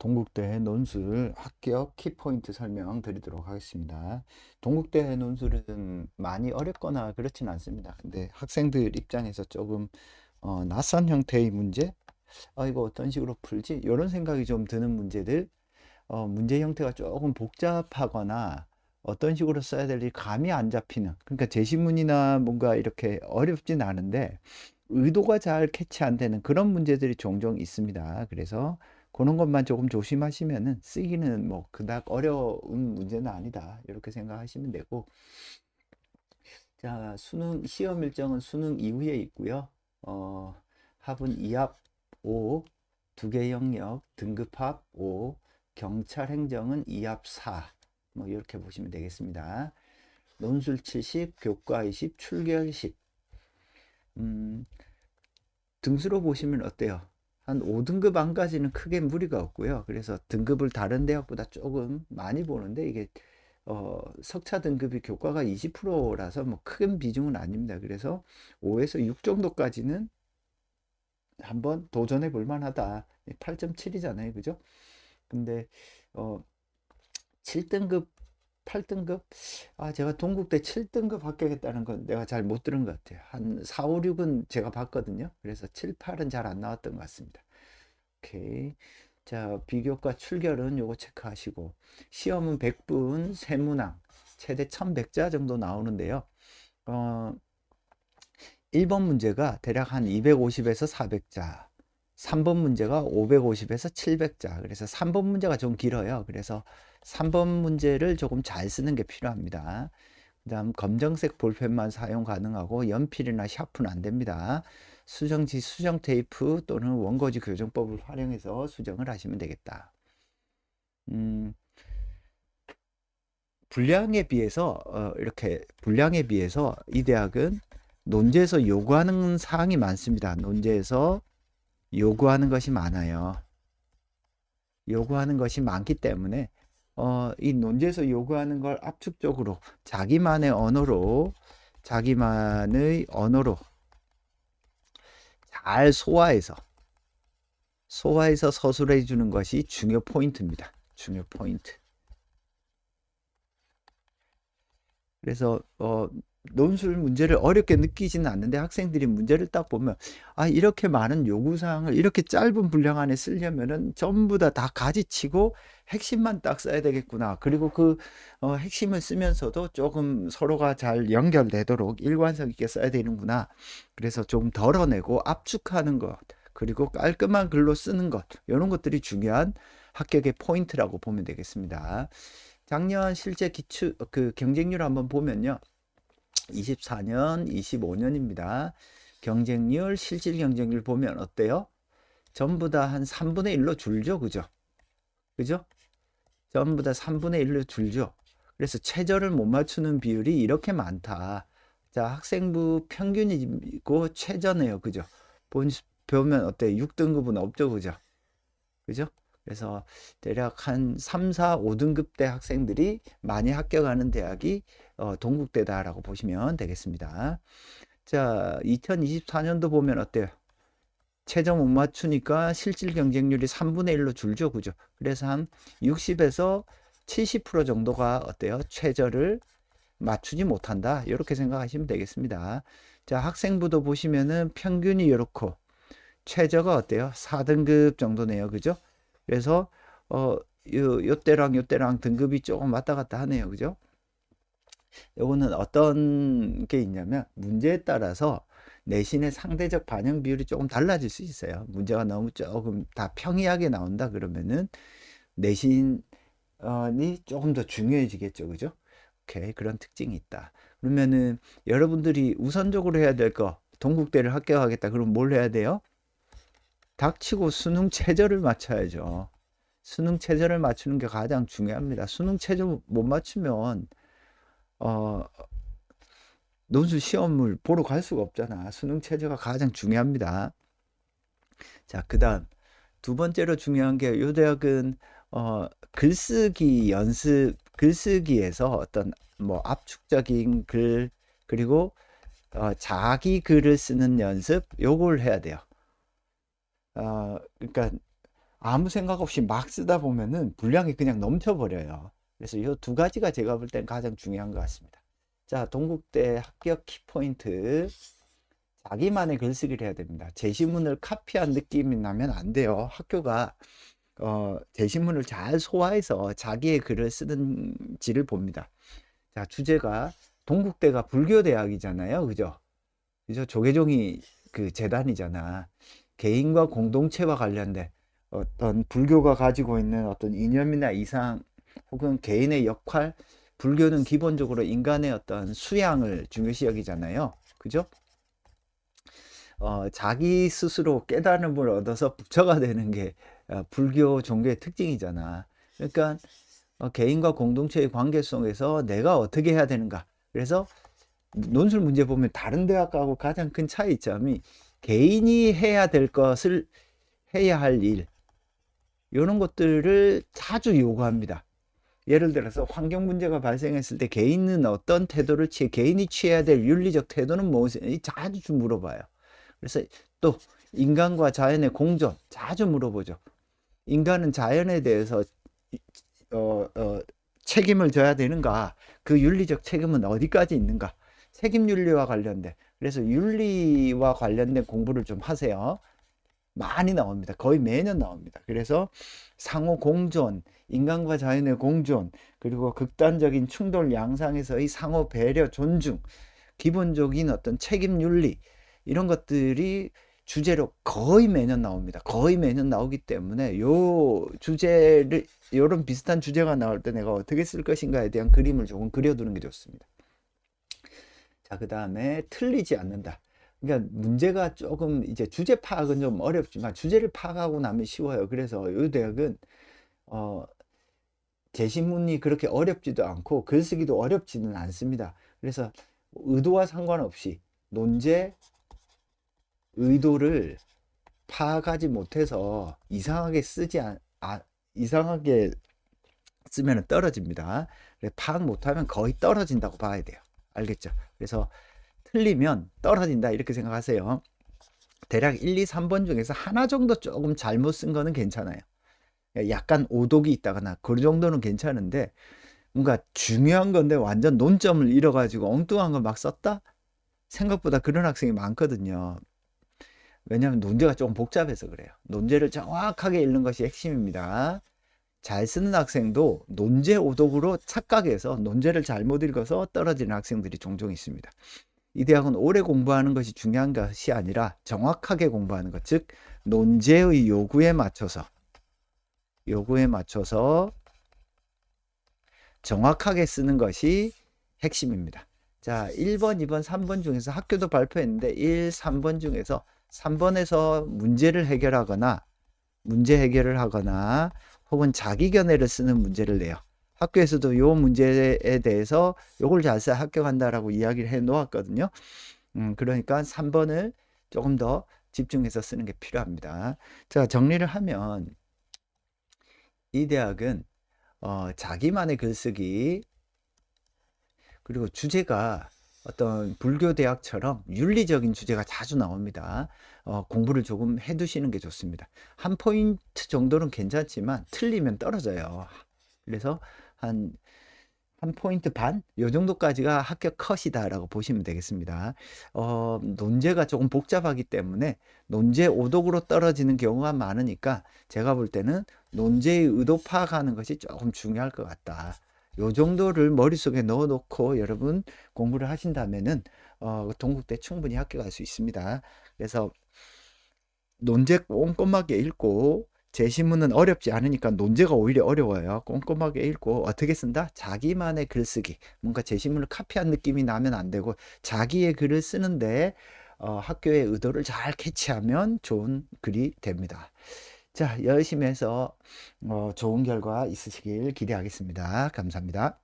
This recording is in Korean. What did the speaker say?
동국대 논술 합격 키포인트 설명드리도록 하겠습니다. 동국대 논술은 많이 어렵거나 그렇진 않습니다. 근데 학생들 입장에서 조금 낯선 형태의 문제, 이거 어떤 식으로 풀지? 이런 생각이 좀 드는 문제들, 문제 형태가 조금 복잡하거나 어떤 식으로 써야 될지 감이 안 잡히는, 그러니까 제시문이나 뭔가 이렇게 어렵진 않은데 의도가 잘 캐치 안 되는 그런 문제들이 종종 있습니다. 그래서 그런 것만 조금 조심하시면은 쓰기는 뭐 그닥 어려운 문제는 아니다. 이렇게 생각하시면 되고. 자, 수능 시험 일정은 수능 이후에 있고요. 어, 합은 2합 5, 두 개 영역, 등급합 5, 경찰 행정은 2합 4. 뭐 이렇게 보시면 되겠습니다. 논술 70, 교과 20, 출결 10. 등수로 보시면 어때요? 한 5등급 안까지는 크게 무리가 없고요. 그래서 등급을 다른 대학보다 조금 많이 보는데 이게 석차 등급이 교과가 20%라서 뭐 큰 비중은 아닙니다. 그래서 5에서 6 정도까지는 한번 도전해 볼 만하다. 8.7이잖아요. 그죠? 근데 어 7등급 8등급? 제가 동국대 7등급 합격했다는 건 내가 잘 못 들은 것 같아요. 한 4, 5, 6은 제가 봤거든요. 그래서 7, 8은 잘 안 나왔던 것 같습니다. 오케이. 자, 비교과 출결은 요거 체크하시고, 시험은 100분, 세문항, 최대 1100자 정도 나오는데요. 어, 1번 문제가 대략 한 250에서 400자, 3번 문제가 550에서 700자, 그래서 3번 문제가 좀 길어요. 그래서 3번 문제를 조금 잘 쓰는 게 필요합니다. 그 다음 검정색 볼펜만 사용 가능하고 연필이나 샤프는 안 됩니다. 수정지, 수정 테이프 또는 원고지 교정법을 활용해서 수정을 하시면 되겠다. 분량에 비해서 이렇게 분량에 비해서 이 대학은 논제에서 요구하는 사항이 많습니다. 논제에서 요구하는 것이 많아요. 요구하는 것이 많기 때문에 이 논제에서 요구하는 걸 압축적으로 자기만의 언어로 잘 소화해서 서술해 주는 것이 중요 포인트입니다. 중요 포인트. 그래서 논술 문제를 어렵게 느끼지는 않는데 학생들이 문제를 딱 보면 이렇게 많은 요구사항을 이렇게 짧은 분량 안에 쓰려면은 전부 다 가지치고 핵심만 딱 써야 되겠구나. 그리고 그 핵심을 쓰면서도 조금 서로가 잘 연결되도록 일관성 있게 써야 되는구나. 그래서 좀 덜어내고 압축하는 것, 그리고 깔끔한 글로 쓰는 것, 이런 것들이 중요한 합격의 포인트라고 보면 되겠습니다. 작년 실제 기출 그 경쟁률 한번 보면요. 24년, 25년입니다. 경쟁률, 실질 경쟁률 보면 어때요? 전부 다 한 3분의 1로 줄죠. 그죠? 그죠? 전부 다 3분의 1로 줄죠. 그래서 최저를 못 맞추는 비율이 이렇게 많다. 자, 학생부 평균이고 최저네요. 그죠? 보면 어때요? 6등급은 없죠. 그죠? 그죠? 그래서 대략 한 3, 4, 5등급 대 학생들이 많이 합격하는 대학이 동국대다라고 보시면 되겠습니다. 자, 2024년도 보면 어때요? 최저 못 맞추니까 실질 경쟁률이 3분의 1로 줄죠. 그죠? 그래서 한 60에서 70% 정도가 어때요? 최저를 맞추지 못한다. 이렇게 생각하시면 되겠습니다. 자, 학생부도 보시면은 평균이 이렇고 최저가 어때요? 4등급 정도네요. 그죠? 그래서 요때랑 등급이 조금 왔다 갔다 하네요. 그죠? 요거는 어떤 게 있냐면 문제에 따라서 내신의 상대적 반영 비율이 조금 달라질 수 있어요. 문제가 너무 조금 다 평이하게 나온다 그러면은 내신이 조금 더 중요해지겠죠. 그죠? 오케이. 그런 특징이 있다. 그러면은 여러분들이 우선적으로 해야 될 거, 동국대를 합격하겠다. 그럼 뭘 해야 돼요? 닥치고 수능 최저를 맞춰야죠. 수능 최저를 맞추는 게 가장 중요합니다. 수능 최저 못 맞추면 어, 논술 시험을 보러 갈 수가 없잖아. 수능 최저가 가장 중요합니다. 자, 그다음 두 번째로 중요한 게 요 대학은 글쓰기 연습, 글쓰기에서 어떤 뭐 압축적인 글 그리고 자기 글을 쓰는 연습 요걸 해야 돼요. 그러니까 아무 생각 없이 막 쓰다 보면은 분량이 그냥 넘쳐버려요. 그래서 이 두 가지가 제가 볼 땐 가장 중요한 것 같습니다. 자, 동국대 합격 키포인트. 자기만의 글쓰기를 해야 됩니다. 제시문을 카피한 느낌이 나면 안 돼요. 학교가 제시문을 잘 소화해서 자기의 글을 쓰는지를 봅니다. 자, 주제가 동국대가 불교대학이잖아요. 그죠? 그죠? 조계종이 그 재단이잖아. 개인과 공동체와 관련된 어떤 불교가 가지고 있는 어떤 이념이나 이상 혹은 개인의 역할, 불교는 기본적으로 인간의 어떤 수양을 중요시 여기잖아요. 그죠? 자기 스스로 깨달음을 얻어서 부처가 되는 게 불교 종교의 특징이잖아. 그러니까 개인과 공동체의 관계 속에서 내가 어떻게 해야 되는가. 그래서 논술 문제 보면 다른 대학하고 가장 큰 차이점이 개인이 해야 될 것을 해야 할 일, 이런 것들을 자주 요구합니다. 예를 들어서 환경 문제가 발생했을 때 개인은 어떤 태도를 개인이 취해야 될 윤리적 태도는 무엇이 자주 물어봐요. 그래서 또 인간과 자연의 공존 자주 물어보죠. 인간은 자연에 대해서 어, 어, 책임을 져야 되는가? 그 윤리적 책임은 어디까지 있는가? 책임 윤리와 관련된. 그래서 윤리와 관련된 공부를 좀 하세요. 많이 나옵니다. 거의 매년 나옵니다. 그래서 상호 공존, 인간과 자연의 공존, 그리고 극단적인 충돌 양상에서의 상호 배려, 존중, 기본적인 어떤 책임 윤리, 이런 것들이 주제로 거의 매년 나옵니다. 거의 매년 나오기 때문에 요 주제를, 요런 비슷한 주제가 나올 때 내가 어떻게 쓸 것인가에 대한 그림을 조금 그려두는 게 좋습니다. 자, 그 다음에 틀리지 않는다. 그러니까 문제가 조금 이제 주제 파악은 좀 어렵지만 주제를 파악하고 나면 쉬워요. 그래서 이 대학은 제시문이 그렇게 어렵지도 않고 글쓰기도 어렵지는 않습니다. 그래서 의도와 상관없이 논제 의도를 파악하지 못해서 이상하게 쓰면 떨어집니다. 파악 못하면 거의 떨어진다고 봐야 돼요. 알겠죠? 그래서 틀리면 떨어진다 이렇게 생각하세요. 대략 1, 2, 3번 중에서 하나 정도 조금 잘못 쓴 거는 괜찮아요. 약간 오독이 있다거나 그 정도는 괜찮은데 뭔가 중요한 건데 완전 논점을 잃어가지고 엉뚱한 거 막 썼다? 생각보다 그런 학생이 많거든요. 왜냐하면 논제가 조금 복잡해서 그래요. 논제를 정확하게 읽는 것이 핵심입니다. 잘 쓰는 학생도 논제 오독으로 착각해서 논제를 잘못 읽어서 떨어지는 학생들이 종종 있습니다. 이 대학은 오래 공부하는 것이 중요한 것이 아니라 정확하게 공부하는 것, 즉 논제의 요구에 맞춰서 정확하게 쓰는 것이 핵심입니다. 자, 1번, 2번, 3번 중에서 학교도 발표했는데 1, 3번 중에서 3번에서 문제 해결을 하거나 혹은 자기 견해를 쓰는 문제를 내요. 학교에서도 이 문제에 대해서 요걸 잘 써야 합격한다라고 이야기를 해 놓았거든요. 그러니까 3번을 조금 더 집중해서 쓰는 게 필요합니다. 자, 정리를 하면 이 대학은 자기만의 글쓰기, 그리고 주제가 어떤 불교 대학처럼 윤리적인 주제가 자주 나옵니다. 공부를 조금 해두시는 게 좋습니다. 한 포인트 정도는 괜찮지만 틀리면 떨어져요. 그래서 한 포인트 반? 요 정도까지가 합격 컷이다라고 보시면 되겠습니다. 논제가 조금 복잡하기 때문에 논제 오독으로 떨어지는 경우가 많으니까 제가 볼 때는 논제의 의도 파악하는 것이 조금 중요할 것 같다. 요 정도를 머릿속에 넣어 놓고 여러분 공부를 하신다면은 동국대 충분히 합격할 수 있습니다. 그래서 논제 꼼꼼하게 읽고, 제시문은 어렵지 않으니까 논제가 오히려 어려워요. 꼼꼼하게 읽고 어떻게 쓴다? 자기만의 글쓰기. 뭔가 제시문을 카피한 느낌이 나면 안 되고 자기의 글을 쓰는데 학교의 의도를 잘 캐치하면 좋은 글이 됩니다. 자, 열심히 해서 좋은 결과 있으시길 기대하겠습니다. 감사합니다.